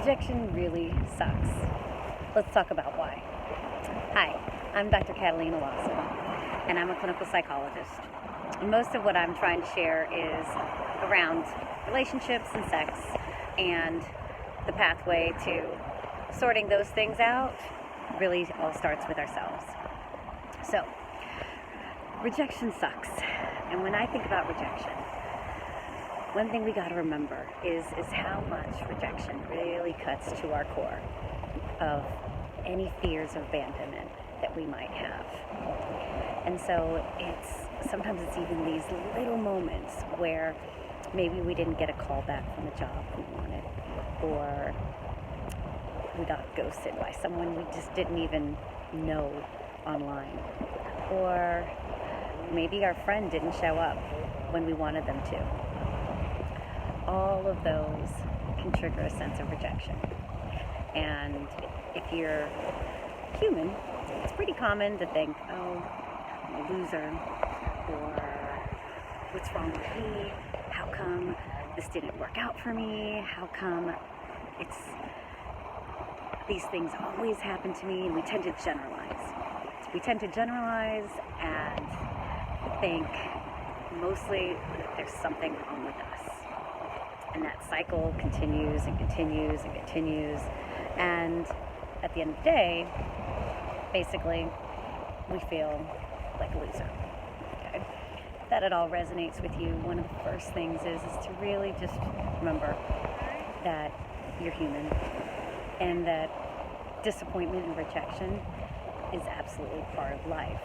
Rejection really sucks. Let's talk about why. Hi, I'm Dr. Catalina and I'm a clinical psychologist. And most of what I'm trying to share is around relationships and sex and the pathway to sorting those things out really all starts with ourselves. So, rejection sucks. And when I think about rejection, one thing we got to remember is how much rejection really cuts to our core of any fears of abandonment that we might have. And so sometimes it's even these little moments where maybe we didn't get a call back from a job we wanted, or we got ghosted by someone we just didn't even know online, or maybe our friend didn't show up when we wanted them to. All of those can trigger a sense of rejection. And if you're human, it's pretty common to think, oh, I'm a loser, or what's wrong with me? How come this didn't work out for me? How come these things always happen to me? And we tend to generalize. And think mostly that there's something wrong with us. And that cycle continues and continues and continues. And at the end of the day, basically, we feel like a loser. Okay? If that at all resonates with you, one of the first things is to really just remember that you're human and that disappointment and rejection is absolutely part of life.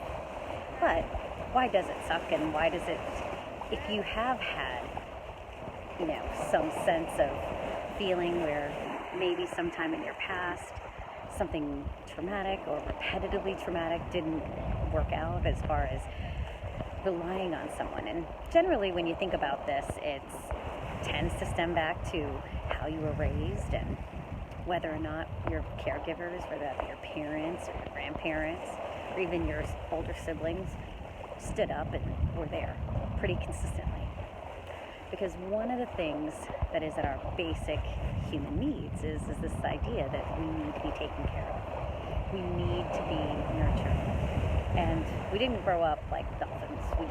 But why does it suck, and why does it, if you have had some sense of feeling where maybe sometime in your past something traumatic or repetitively traumatic didn't work out as far as relying on someone. And generally when you think about this, it tends to stem back to how you were raised and whether or not your caregivers, whether that be your parents or your grandparents or even your older siblings, stood up and were there pretty consistently. Because one of the things that is at our basic human needs is this idea that we need to be taken care of. We need to be nurtured. And we didn't grow up like dolphins. We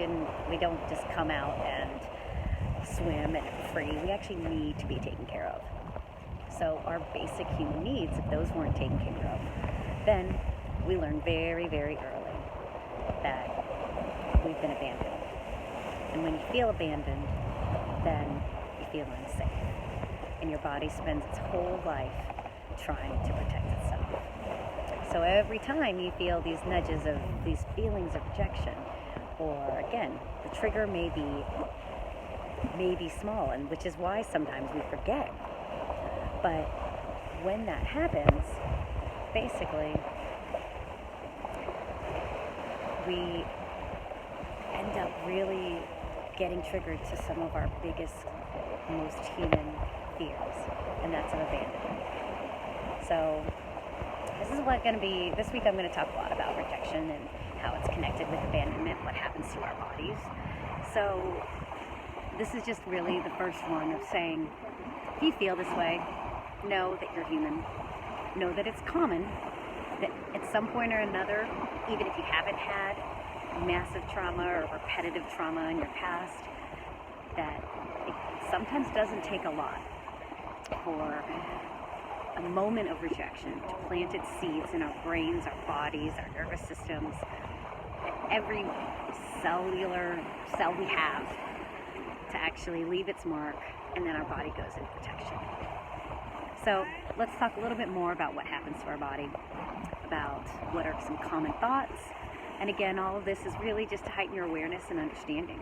don't just come out and swim and free. We actually need to be taken care of. So our basic human needs, if those weren't taken care of, then we learn very, very early that we've been abandoned. And when you feel abandoned, then you feel unsafe. And your body spends its whole life trying to protect itself. So every time you feel these nudges of these feelings of rejection, or again, the trigger may be small, and which is why sometimes we forget. But when that happens, basically, we end up really getting triggered to some of our biggest, most human fears, and that's of abandonment. So this week I'm going to talk a lot about rejection and how it's connected with abandonment, what happens to our bodies. So this is just really the first one of saying, if you feel this way, know that you're human. Know that it's common, that at some point or another, even if you haven't had massive trauma or repetitive trauma in your past, that it sometimes doesn't take a lot for a moment of rejection to plant its seeds in our brains, our bodies, our nervous systems, every cellular cell we have, to actually leave its mark, and then our body goes into protection. So let's talk a little bit more about what happens to our body, about what are some common thoughts. And again, all of this is really just to heighten your awareness and understanding,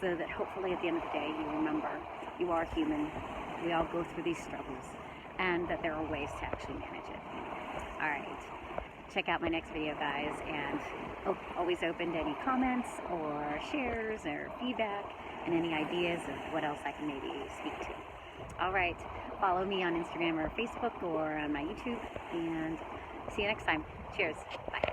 so that hopefully at the end of the day you remember you are human, we all go through these struggles, and that there are ways to actually manage it. Alright, check out my next video, guys, and always open to any comments or shares or feedback and any ideas of what else I can maybe speak to. Alright, follow me on Instagram or Facebook or on my YouTube, and see you next time. Cheers. Bye.